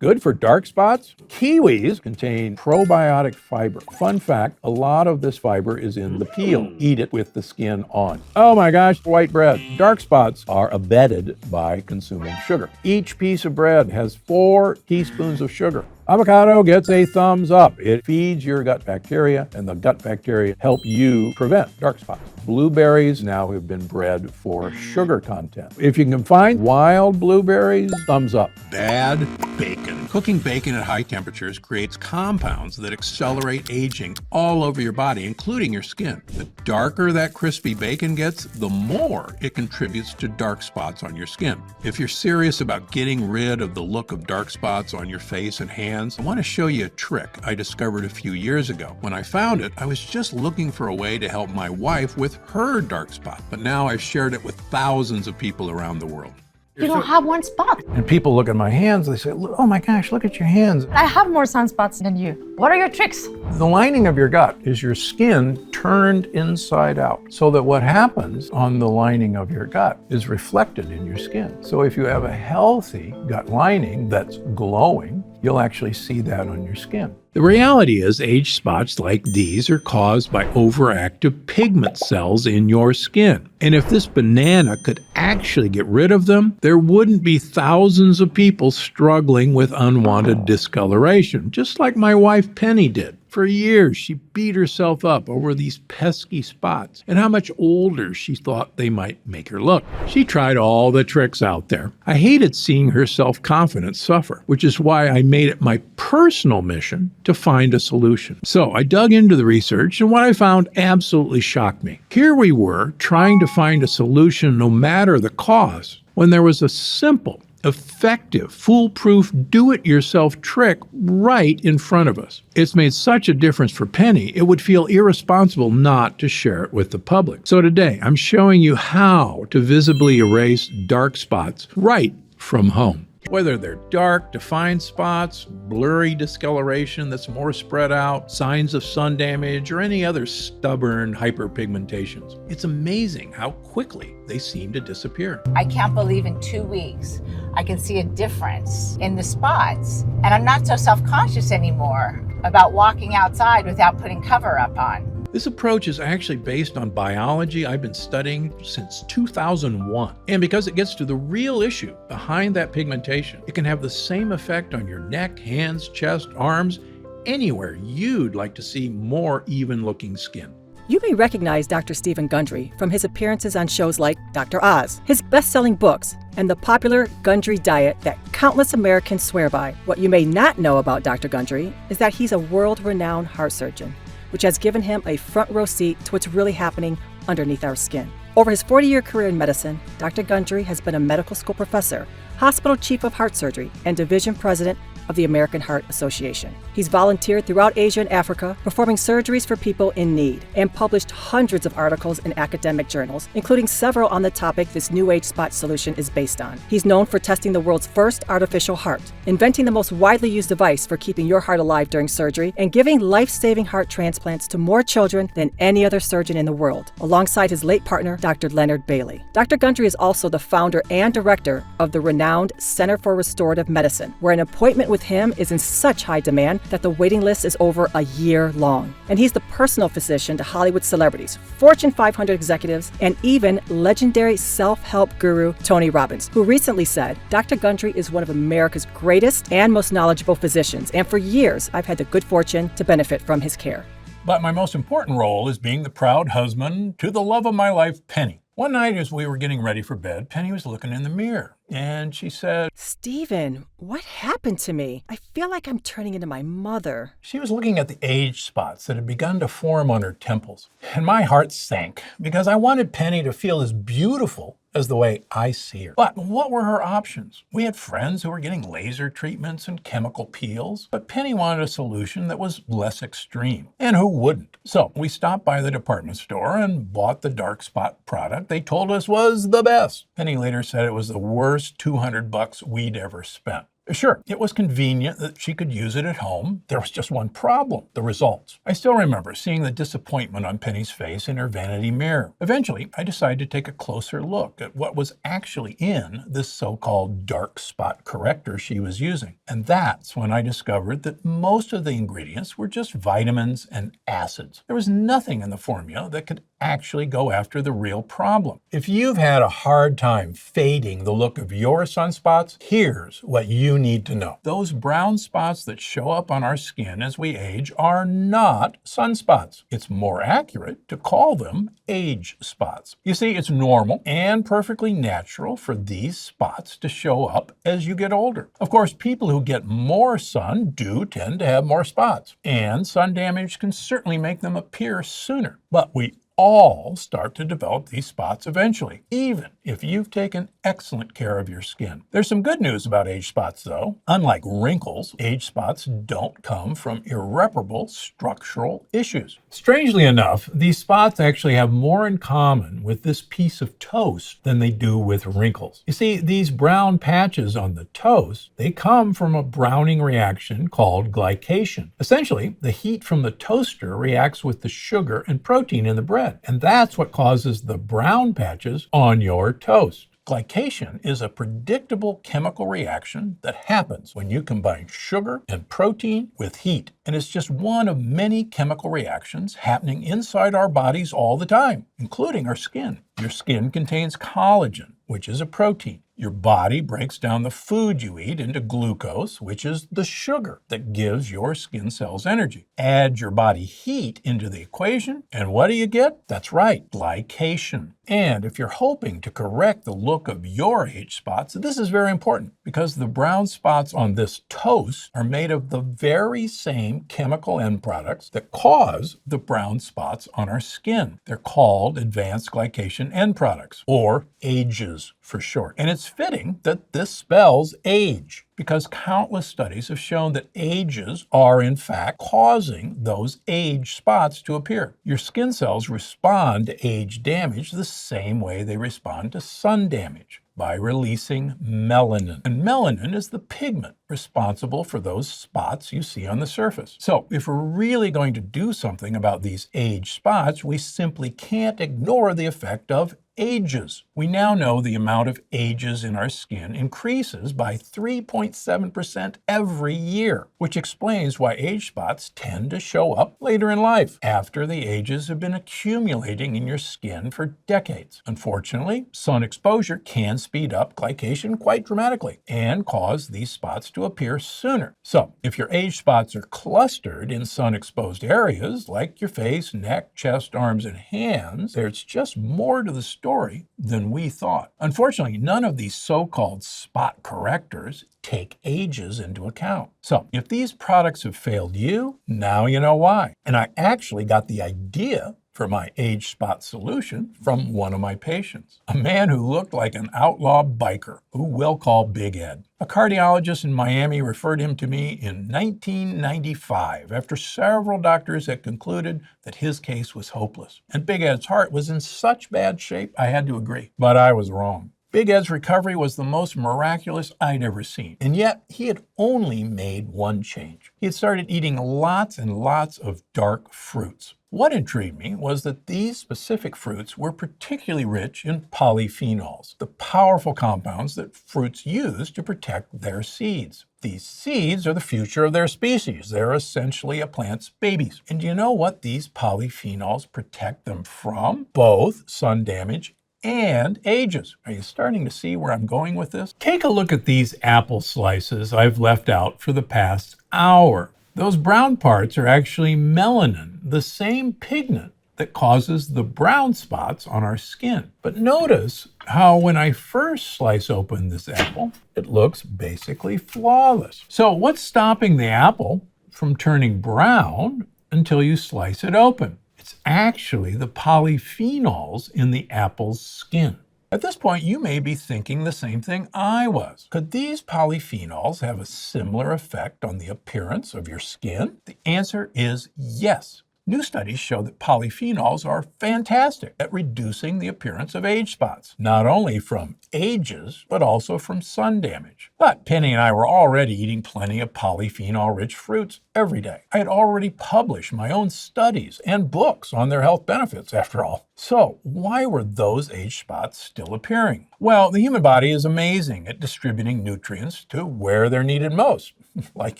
Good for dark spots? Kiwis contain probiotic fiber. Fun fact, a lot of this fiber is in the peel. Eat it with the skin on. Oh my gosh, white bread. Dark spots are abetted by consuming sugar. Each piece of bread has 4 teaspoons of sugar. Avocado gets a thumbs up. It feeds your gut bacteria, and the gut bacteria help you prevent dark spots. Blueberries now have been bred for sugar content. If you can find wild blueberries, thumbs up. Bad bacon. Cooking bacon at high temperatures creates compounds that accelerate aging all over your body, including your skin. The darker that crispy bacon gets, the more it contributes to dark spots on your skin. If you're serious about getting rid of the look of dark spots on your face and hands, I want to show you a trick I discovered a few years ago. When I found it, I was just looking for a way to help my wife with her dark spot, but now I've shared it with thousands of people around the world. You don't have one spot. And people look at my hands, they say, oh my gosh, look at your hands. I have more sunspots than you. What are your tricks? The lining of your gut is your skin turned inside out, so that what happens on the lining of your gut is reflected in your skin. So if you have a healthy gut lining that's glowing, you'll actually see that on your skin. The reality is age spots like these are caused by overactive pigment cells in your skin. And if this banana could actually get rid of them, there wouldn't be thousands of people struggling with unwanted discoloration, just like my wife Penny did. For years, she beat herself up over these pesky spots and how much older she thought they might make her look. She tried all the tricks out there. I hated seeing her self-confidence suffer, which is why I made it my personal mission to find a solution. So I dug into the research, and what I found absolutely shocked me. Here we were trying to find a solution no matter the cost, when there was a simple, effective, foolproof, do-it-yourself trick right in front of us. It's made such a difference for Penny, it would feel irresponsible not to share it with the public. So today, I'm showing you how to visibly erase dark spots right from home. Whether they're dark, defined spots, blurry discoloration that's more spread out, signs of sun damage, or any other stubborn hyperpigmentations. It's amazing how quickly they seem to disappear. I can't believe in 2 weeks I can see a difference in the spots. And I'm not so self-conscious anymore about walking outside without putting cover up on. This approach is actually based on biology I've been studying since 2001. And because it gets to the real issue behind that pigmentation, it can have the same effect on your neck, hands, chest, arms, anywhere you'd like to see more even-looking skin. You may recognize Dr. Stephen Gundry from his appearances on shows like Dr. Oz, his best-selling books, and the popular Gundry diet that countless Americans swear by. What you may not know about Dr. Gundry is that he's a world-renowned heart surgeon, which has given him a front-row seat to what's really happening underneath our skin. Over his 40-year career in medicine, Dr. Gundry has been a medical school professor, hospital chief of heart surgery, and division president of the American Heart Association. He's volunteered throughout Asia and Africa, performing surgeries for people in need, and published hundreds of articles in academic journals, including several on the topic this new age spot solution is based on. He's known for testing the world's first artificial heart, inventing the most widely used device for keeping your heart alive during surgery, and giving life-saving heart transplants to more children than any other surgeon in the world, alongside his late partner, Dr. Leonard Bailey. Dr. Gundry is also the founder and director of the renowned Center for Restorative Medicine, where an appointment with him is in such high demand that the waiting list is over a year long. And he's the personal physician to Hollywood celebrities, Fortune 500 executives, and even legendary self-help guru Tony Robbins, who recently said, Dr. Gundry is one of America's greatest and most knowledgeable physicians, and for years I've had the good fortune to benefit from his care. But my most important role is being the proud husband to the love of my life, Penny. One night as we were getting ready for bed, Penny was looking in the mirror, and she said, Stephen, what happened to me? I feel like I'm turning into my mother. She was looking at the age spots that had begun to form on her temples. And my heart sank because I wanted Penny to feel as beautiful as the way I see her. But what were her options? We had friends who were getting laser treatments and chemical peels, but Penny wanted a solution that was less extreme. And who wouldn't? So we stopped by the department store and bought the dark spot product they told us was the best. Penny later said it was the worst $200 we'd ever spent. Sure, it was convenient that she could use it at home. There was just one problem: the results. I still remember seeing the disappointment on Penny's face in her vanity mirror. Eventually, I decided to take a closer look at what was actually in this so-called dark spot corrector she was using. And that's when I discovered that most of the ingredients were just vitamins and acids. There was nothing in the formula that could actually go after the real problem. If you've had a hard time fading the look of your sunspots, here's what you need to know. Those brown spots that show up on our skin as we age are not sunspots. It's more accurate to call them age spots. You see, it's normal and perfectly natural for these spots to show up as you get older. Of course, people who get more sun do tend to have more spots, and sun damage can certainly make them appear sooner. But we all start to develop these spots eventually, even if you've taken excellent care of your skin. There's some good news about age spots, though. Unlike wrinkles, age spots don't come from irreparable structural issues. Strangely enough, these spots actually have more in common with this piece of toast than they do with wrinkles. You see, these brown patches on the toast, they come from a browning reaction called glycation. Essentially, the heat from the toaster reacts with the sugar and protein in the bread, and that's what causes the brown patches on your toast. Glycation is a predictable chemical reaction that happens when you combine sugar and protein with heat. And it's just one of many chemical reactions happening inside our bodies all the time, including our skin. Your skin contains collagen, which is a protein. Your body breaks down the food you eat into glucose, which is the sugar that gives your skin cells energy. Add your body heat into the equation, and what do you get? That's right, glycation. And if you're hoping to correct the look of your age spots, this is very important because the brown spots on this toast are made of the very same chemical end products that cause the brown spots on our skin. They're called advanced glycation end products, or AGEs for short. And it's fitting that this spells age, because countless studies have shown that AGEs are in fact causing those age spots to appear. Your skin cells respond to age damage the same way they respond to sun damage, by releasing melanin. And melanin is the pigment responsible for those spots you see on the surface. So if we're really going to do something about these age spots, we simply can't ignore the effect of AGEs. We now know the amount of AGEs in our skin increases by 3.7% every year, which explains why age spots tend to show up later in life, after the AGEs have been accumulating in your skin for decades. Unfortunately, sun exposure can speed up glycation quite dramatically and cause these spots to appear sooner. So if your age spots are clustered in sun-exposed areas like your face, neck, chest, arms, and hands, there's just more to the story than we thought. Unfortunately, none of these so-called spot correctors take AGEs into account. So if these products have failed you, now you know why. And I actually got the idea for my age spot solution from one of my patients, a man who looked like an outlaw biker who we'll call Big Ed. A cardiologist in Miami referred him to me in 1995 after several doctors had concluded that his case was hopeless. And Big Ed's heart was in such bad shape, I had to agree. But I was wrong. Big Ed's recovery was the most miraculous I'd ever seen. And yet, he had only made one change. He had started eating lots and lots of dark fruits. What intrigued me was that these specific fruits were particularly rich in polyphenols, the powerful compounds that fruits use to protect their seeds. These seeds are the future of their species. They're essentially a plant's babies. And do you know what these polyphenols protect them from? Both sun damage and AGEs. Are you starting to see where I'm going with this? Take a look at these apple slices I've left out for the past hour. Those brown parts are actually melanin, the same pigment that causes the brown spots on our skin. But notice how when I first slice open this apple, it looks basically flawless. So what's stopping the apple from turning brown until you slice it open? It's actually the polyphenols in the apple's skin. At this point, you may be thinking the same thing I was. Could these polyphenols have a similar effect on the appearance of your skin? The answer is yes. New studies show that polyphenols are fantastic at reducing the appearance of age spots, not only from ages, but also from sun damage. But Penny and I were already eating plenty of polyphenol-rich fruits every day. I had already published my own studies and books on their health benefits, after all. So why were those age spots still appearing? Well, the human body is amazing at distributing nutrients to where they're needed most, like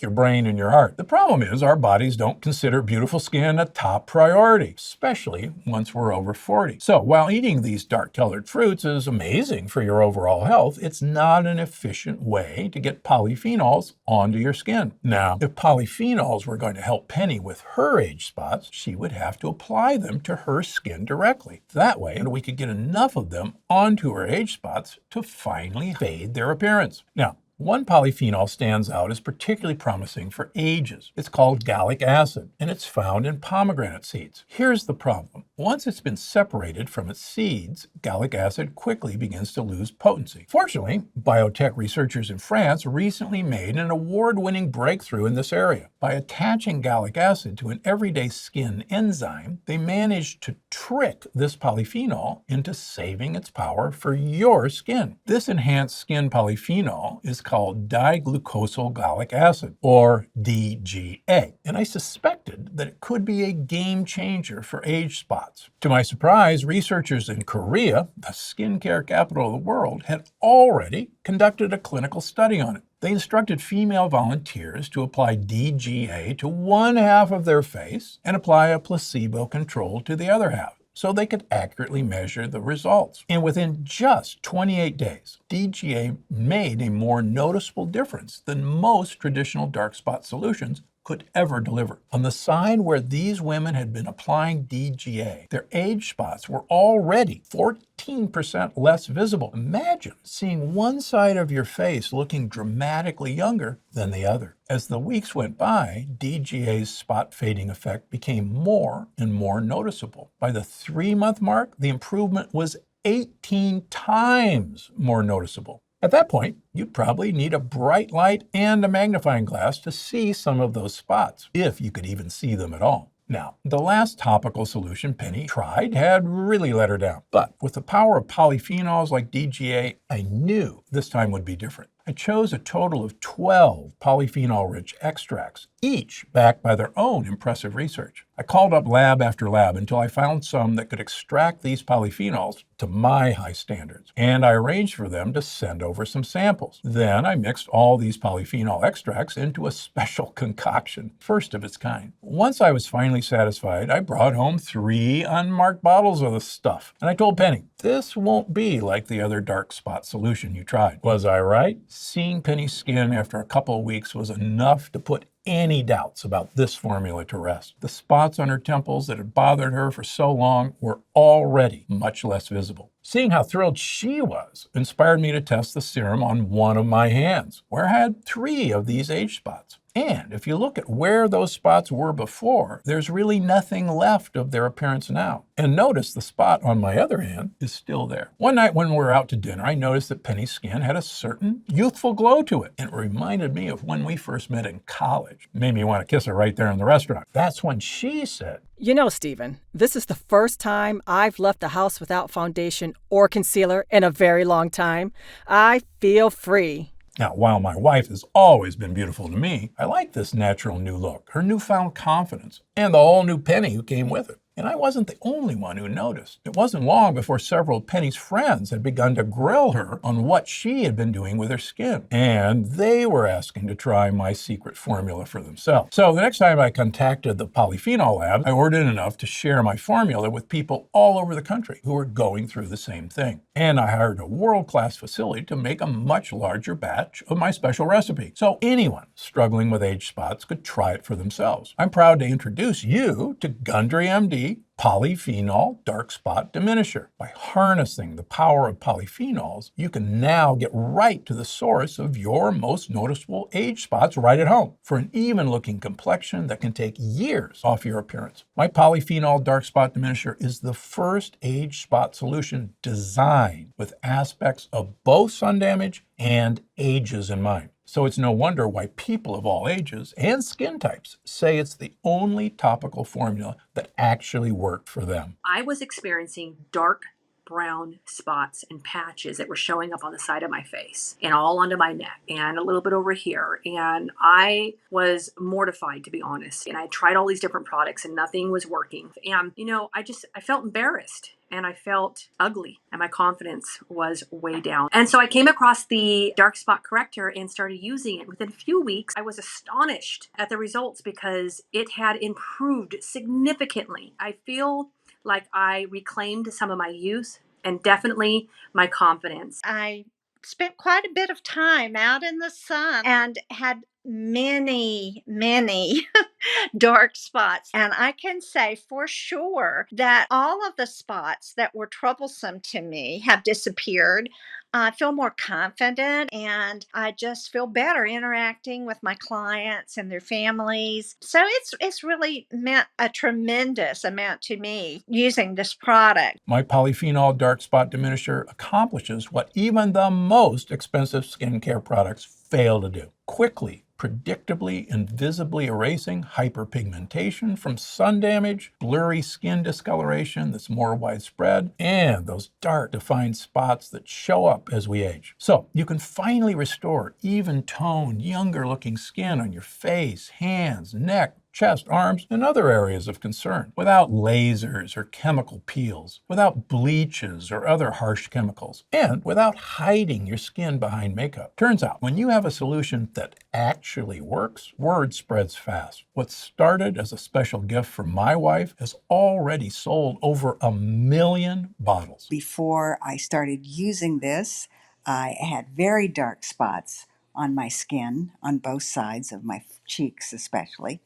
your brain and your heart. The problem is our bodies don't consider beautiful skin a top priority, especially once we're over 40. So while eating these dark-colored fruits is amazing for your overall health, it's not an efficient way to get polyphenols onto your skin. Now, if polyphenols were going to help Penny with her age spots, she would have to apply them to her skin directly. That way, we could get enough of them onto her age spots to finally fade their appearance. Now, one polyphenol stands out as particularly promising for ages. It's called gallic acid, and it's found in pomegranate seeds. Here's the problem. Once it's been separated from its seeds, gallic acid quickly begins to lose potency. Fortunately, biotech researchers in France recently made an award-winning breakthrough in this area. By attaching gallic acid to an everyday skin enzyme, they managed to trick this polyphenol into saving its power for your skin. This enhanced skin polyphenol is called diglucosyl gallic acid, or DGA, and I suspected that it could be a game changer for age spots. To my surprise, researchers in Korea, the skincare capital of the world, had already conducted a clinical study on it. They instructed female volunteers to apply DGA to one half of their face and apply a placebo control to the other half, so they could accurately measure the results. And within just 28 days, DGA made a more noticeable difference than most traditional dark spot solutions could ever deliver. On the side where these women had been applying DGA, their age spots were already 14% less visible. Imagine seeing one side of your face looking dramatically younger than the other. As the weeks went by, DGA's spot fading effect became more and more noticeable. By the 3-month mark, the improvement was 18 times more noticeable. At that point, you'd probably need a bright light and a magnifying glass to see some of those spots, if you could even see them at all. Now, the last topical solution Penny tried had really let her down. But with the power of polyphenols like DGA, I knew this time would be different. I chose a total of 12 polyphenol-rich extracts, each backed by their own impressive research. I called up lab after lab until I found some that could extract these polyphenols to my high standards, and I arranged for them to send over some samples. Then I mixed all these polyphenol extracts into a special concoction, first of its kind. Once I was finally satisfied, I brought home 3 unmarked bottles of the stuff, and I told Penny, this won't be like the other dark spot solution you tried. Was I right? Seeing Penny's skin after a couple of weeks was enough to put any doubts about this formula to rest. The spots on her temples that had bothered her for so long were already much less visible. Seeing how thrilled she was inspired me to test the serum on one of my hands, where I had 3 of these age spots. And if you look at where those spots were before, there's really nothing left of their appearance now. And notice the spot on my other hand is still there. One night when we were out to dinner, I noticed that Penny's skin had a certain youthful glow to it. And it reminded me of when we first met in college. Made me want to kiss her right there in the restaurant. That's when she said, You know, Stephen, this is the first time I've left the house without foundation or concealer in a very long time. I feel free. Now, while my wife has always been beautiful to me, I like this natural new look, her newfound confidence, and the whole new Penny who came with it. And I wasn't the only one who noticed. It wasn't long before several of Penny's friends had begun to grill her on what she had been doing with her skin. And they were asking to try my secret formula for themselves. So the next time I contacted the polyphenol lab, I ordered enough to share my formula with people all over the country who were going through the same thing. And I hired a world-class facility to make a much larger batch of my special recipe. So anyone struggling with age spots could try it for themselves. I'm proud to introduce you to Gundry MD Polyphenol Dark Spot Diminisher. By harnessing the power of polyphenols, you can now get right to the source of your most noticeable age spots right at home for an even-looking complexion that can take years off your appearance. My Polyphenol Dark Spot Diminisher is the first age spot solution designed with aspects of both sun damage and ages in mind. So it's no wonder why people of all ages and skin types say it's the only topical formula that actually worked for them. I was experiencing dark brown spots and patches that were showing up on the side of my face and all onto my neck and a little bit over here. And I was mortified, to be honest. And I tried all these different products and nothing was working. And, I felt embarrassed and I felt ugly and my confidence was way down. And so I came across the dark spot corrector and started using it. Within a few weeks, I was astonished at the results because it had improved significantly. I feel like I reclaimed some of my youth and definitely my confidence. I spent quite a bit of time out in the sun and had many dark spots. And I can say for sure that all of the spots that were troublesome to me have disappeared. I feel more confident and I just feel better interacting with my clients and their families. So it's really meant a tremendous amount to me using this product. My polyphenol dark spot diminisher accomplishes what even the most expensive skincare products fail to do. Quickly, predictably and visibly erasing hyperpigmentation from sun damage, blurry skin discoloration that's more widespread, and those dark defined spots that show up as we age. So you can finally restore even-toned, younger-looking skin on your face, hands, neck, chest, arms, and other areas of concern without lasers or chemical peels, without bleaches or other harsh chemicals, and without hiding your skin behind makeup. Turns out, when you have a solution that actually works, word spreads fast. What started as a special gift for my wife has already sold over 1 million bottles. Before I started using this, I had very dark spots on my skin, on both sides of my cheeks especially,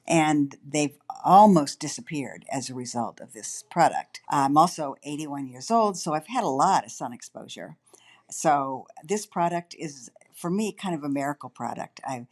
and they've almost disappeared as a result of this product. I'm also 81 years old, so I've had a lot of sun exposure. So this product is, for me, kind of a miracle product. I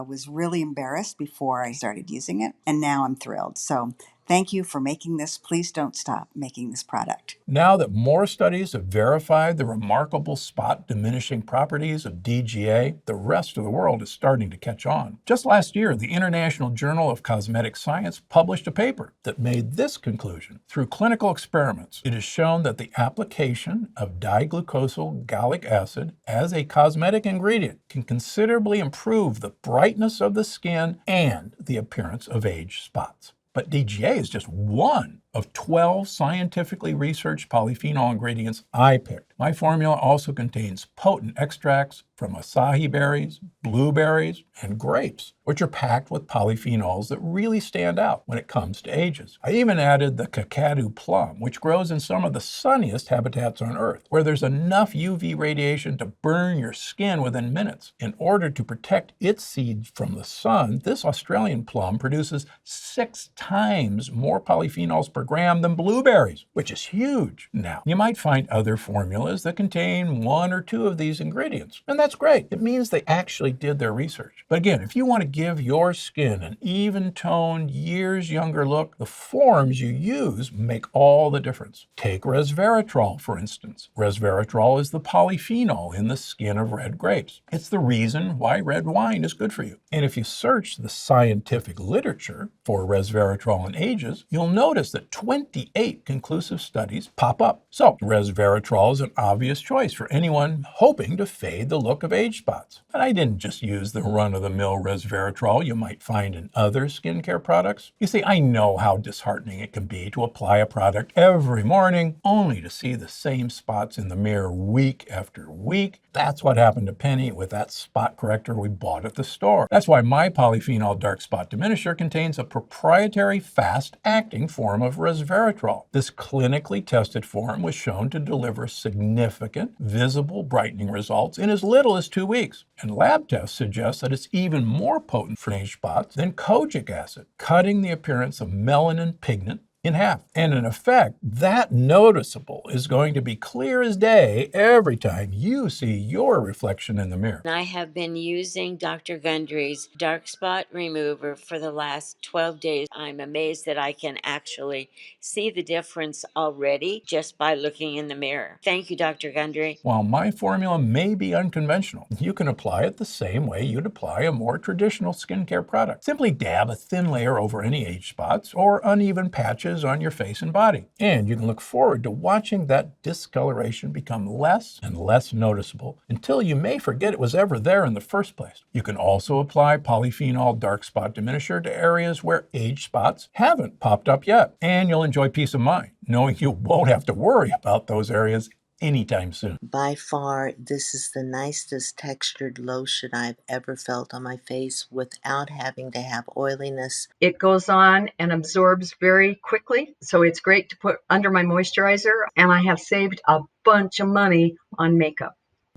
was really embarrassed before I started using it, and now I'm thrilled. So thank you for making this. Please don't stop making this product. Now that more studies have verified the remarkable spot diminishing properties of DGA, the rest of the world is starting to catch on. Just last year, the International Journal of Cosmetic Science published a paper that made this conclusion. Through clinical experiments, it is shown that the application of diglucosyl gallic acid as a cosmetic ingredient can considerably improve the brightness of the skin and the appearance of age spots. But DGA is just one of 12 scientifically researched polyphenol ingredients I picked. My formula also contains potent extracts from acai berries, blueberries, and grapes, which are packed with polyphenols that really stand out when it comes to ages. I even added the kakadu plum, which grows in some of the sunniest habitats on Earth, where there's enough UV radiation to burn your skin within minutes. In order to protect its seeds from the sun, this Australian plum produces 6 times more polyphenols per gram than blueberries, which is huge. Now, you might find other formulas that contain 1 or 2 of these ingredients, and that's great. It means they actually did their research. But again, if you want to give your skin an even-toned, years younger look, the forms you use make all the difference. Take resveratrol, for instance. Resveratrol is the polyphenol in the skin of red grapes. It's the reason why red wine is good for you. And if you search the scientific literature for resveratrol in ages, you'll notice that 28 conclusive studies pop up. So resveratrol is an obvious choice for anyone hoping to fade the look of age spots. And I didn't just use the run-of-the-mill resveratrol you might find in other skincare products. You see, I know how disheartening it can be to apply a product every morning only to see the same spots in the mirror week after week. That's what happened to Penny with that spot corrector we bought at the store. That's why my polyphenol dark spot diminisher contains a proprietary fast-acting form of resveratrol. This clinically tested form was shown to deliver significant, visible brightening results in as little as 2 weeks. And lab tests suggest that it's even more potent for age spots than kojic acid, cutting the appearance of melanin pigment in half. And in effect, that noticeable is going to be clear as day every time you see your reflection in the mirror. I have been using Dr. Gundry's dark spot remover for the last 12 days. I'm amazed that I can actually see the difference already just by looking in the mirror. Thank you, Dr. Gundry. While my formula may be unconventional, you can apply it the same way you'd apply a more traditional skincare product. Simply dab a thin layer over any age spots or uneven patches on your face and body. And you can look forward to watching that discoloration become less and less noticeable until you may forget it was ever there in the first place. You can also apply polyphenol dark spot diminisher to areas where age spots haven't popped up yet. And you'll enjoy peace of mind knowing you won't have to worry about those areas anytime soon. By far, this is the nicest textured lotion I've ever felt on my face without having to have oiliness. It goes on and absorbs very quickly, so it's great to put under my moisturizer, and I have saved a bunch of money on makeup.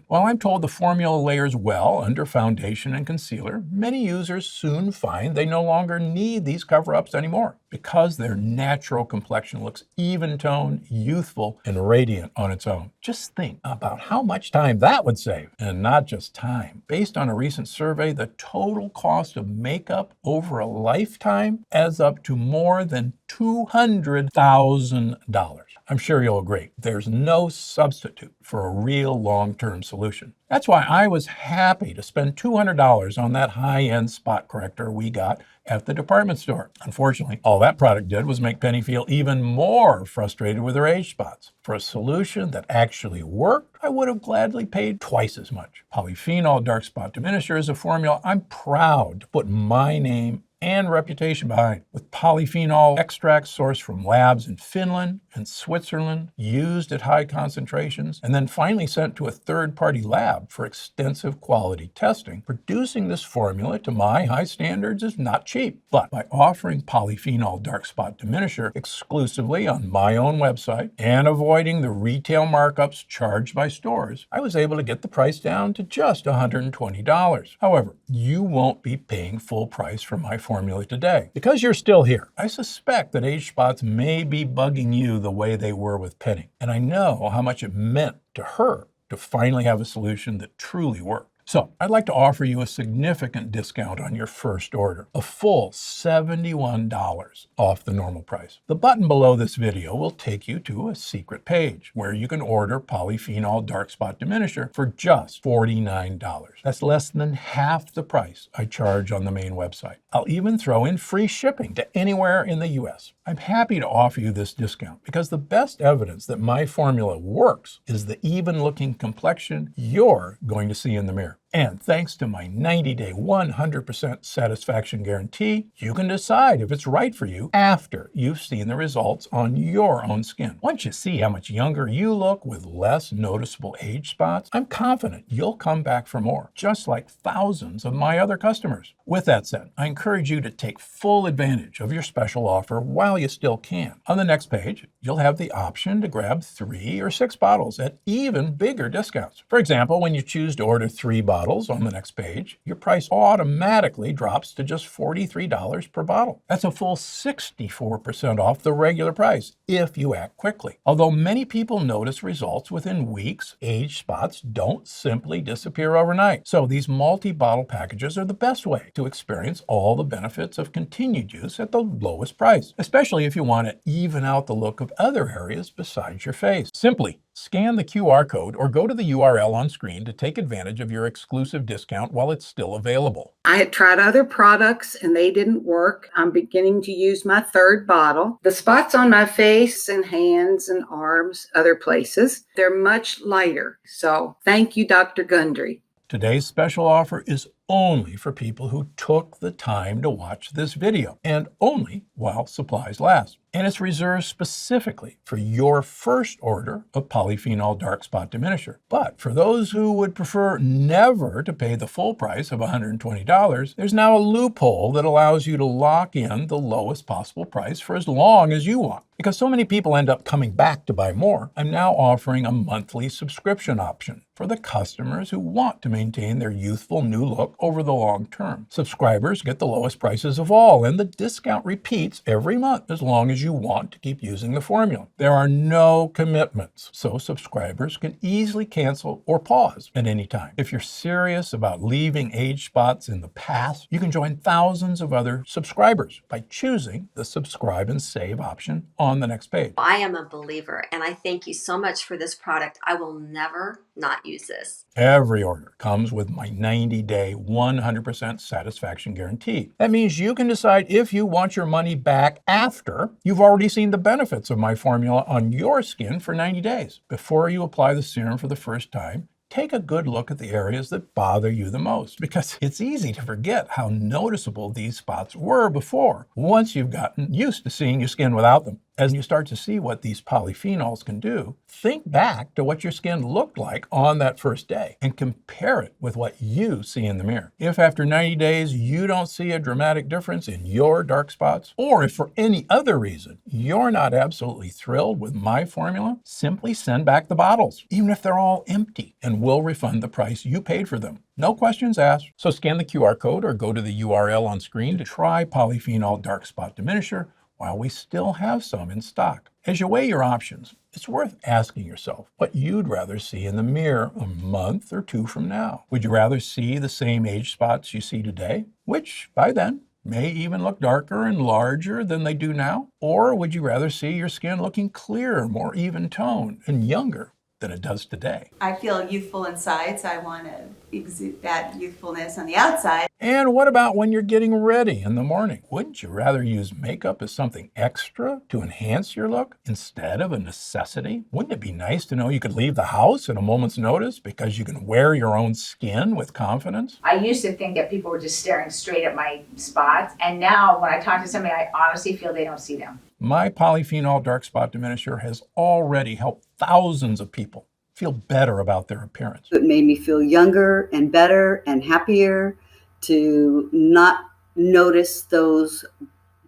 While I'm told the formula layers well under foundation and concealer, many users soon find they no longer need these cover-ups anymore because their natural complexion looks even-toned, youthful, and radiant on its own. Just think about how much time that would save. And not just time. Based on a recent survey, the total cost of makeup over a lifetime adds up to more than $200,000. I'm sure you'll agree, there's no substitute for a real long-term solution. That's why I was happy to spend $200 on that high-end spot corrector we got at the department store. Unfortunately, all that product did was make Penny feel even more frustrated with her age spots. For a solution that actually worked, I would have gladly paid twice as much. Polyphenol dark spot diminisher is a formula I'm proud to put my name and reputation behind, with polyphenol extracts sourced from labs in Finland and Switzerland, used at high concentrations, and then finally sent to a third-party lab for extensive quality testing. Producing this formula to my high standards is not cheap, but by offering polyphenol dark spot diminisher exclusively on my own website and avoiding the retail markups charged by stores, I was able to get the price down to just $120. However, you won't be paying full price for my formula today. Because you're still here, I suspect that age spots may be bugging you the way they were with Penny. And I know how much it meant to her to finally have a solution that truly worked. So I'd like to offer you a significant discount on your first order, a full $71 off the normal price. The button below this video will take you to a secret page where you can order polyphenol dark spot diminisher for just $49. That's less than half the price I charge on the main website. I'll even throw in free shipping to anywhere in the US. I'm happy to offer you this discount because the best evidence that my formula works is the even-looking complexion you're going to see in the mirror. And thanks to my 90-day 100% satisfaction guarantee, you can decide if it's right for you after you've seen the results on your own skin. Once you see how much younger you look with less noticeable age spots, I'm confident you'll come back for more, just like thousands of my other customers. With that said, I encourage you to take full advantage of your special offer while you still can. On the next page, you'll have the option to grab 3 or 6 bottles at even bigger discounts. For example, when you choose to order 3 bottles on the next page, your price automatically drops to just $43 per bottle. That's a full 64% off the regular price if you act quickly. Although many people notice results within weeks, age spots don't simply disappear overnight. So these multi-bottle packages are the best way to experience all the benefits of continued use at the lowest price, especially if you want to even out the look of other areas besides your face. Simply scan the QR code or go to the URL on screen to take advantage of your exclusive discount while it's still available. I had tried other products and they didn't work. I'm beginning to use my 3rd bottle. The spots on my face and hands and arms, other places, they're much lighter. So thank you, Dr. Gundry. Today's special offer is only for people who took the time to watch this video, and only while supplies last. And it's reserved specifically for your first order of polyphenol dark spot diminisher. But for those who would prefer never to pay the full price of $120, there's now a loophole that allows you to lock in the lowest possible price for as long as you want. Because so many people end up coming back to buy more, I'm now offering a monthly subscription option for the customers who want to maintain their youthful new look over the long term. Subscribers get the lowest prices of all, and the discount repeats every month as long as you want to keep using the formula. There are no commitments, so subscribers can easily cancel or pause at any time. If you're serious about leaving age spots in the past, you can join thousands of other subscribers by choosing the subscribe and save option on the next page. I am a believer, and I thank you so much for this product. I will never not use this. Every order comes with my 90-day 100% satisfaction guarantee. That means you can decide if you want your money back after you've already seen the benefits of my formula on your skin for 90 days. Before you apply the serum for the first time, take a good look at the areas that bother you the most, because it's easy to forget how noticeable these spots were before, once you've gotten used to seeing your skin without them. As you start to see what these polyphenols can do, think back to what your skin looked like on that first day and compare it with what you see in the mirror. If after 90 days you don't see a dramatic difference in your dark spots, or if for any other reason you're not absolutely thrilled with my formula, simply send back the bottles, even if they're all empty, and we'll refund the price you paid for them. No questions asked. So scan the QR code or go to the URL on screen to try Polyphenol Dark Spot Diminisher while we still have some in stock. As you weigh your options, it's worth asking yourself what you'd rather see in the mirror a month or two from now. Would you rather see the same age spots you see today, which by then may even look darker and larger than they do now? Or would you rather see your skin looking clearer, more even toned, and younger than it does today? I feel youthful inside, so I want to exude that youthfulness on the outside. And what about when you're getting ready in the morning? Wouldn't you rather use makeup as something extra to enhance your look instead of a necessity? Wouldn't it be nice to know you could leave the house at a moment's notice because you can wear your own skin with confidence? I used to think that people were just staring straight at my spots, and now when I talk to somebody, I honestly feel they don't see them. My Polyphenol Dark Spot Diminisher has already helped thousands of people feel better about their appearance. It made me feel younger and better and happier to not notice those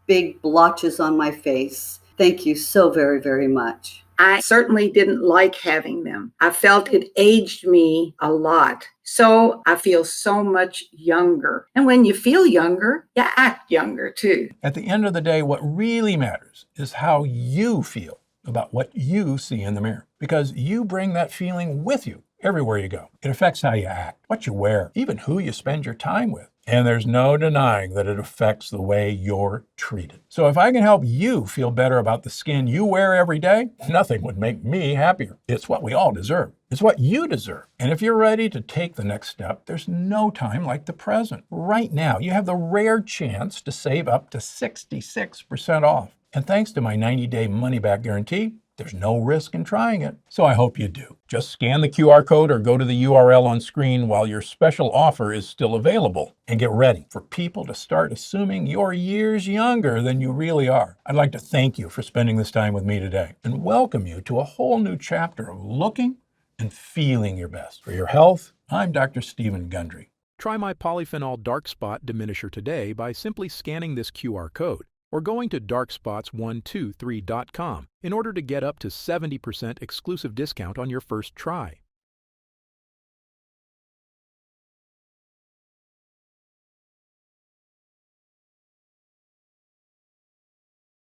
big blotches on my face. Thank you so very, very much. I certainly didn't like having them. I felt it aged me a lot. So I feel so much younger. And when you feel younger, you act younger too. At the end of the day, what really matters is how you feel about what you see in the mirror, because you bring that feeling with you everywhere you go. It affects how you act, what you wear, even who you spend your time with. And there's no denying that it affects the way you're treated. So if I can help you feel better about the skin you wear every day, nothing would make me happier. It's what we all deserve. It's what you deserve. And if you're ready to take the next step, there's no time like the present. Right now, you have the rare chance to save up to 66% off. And thanks to my 90-day money-back guarantee, there's no risk in trying it. So I hope you do. Just scan the QR code or go to the URL on screen while your special offer is still available. And get ready for people to start assuming you're years younger than you really are. I'd like to thank you for spending this time with me today and welcome you to a whole new chapter of looking and feeling your best. For your health, I'm Dr. Stephen Gundry. Try my Polyphenol Dark Spot Diminisher today by simply scanning this QR code or going to darkspots123.com in order to get up to 70% exclusive discount on your first try.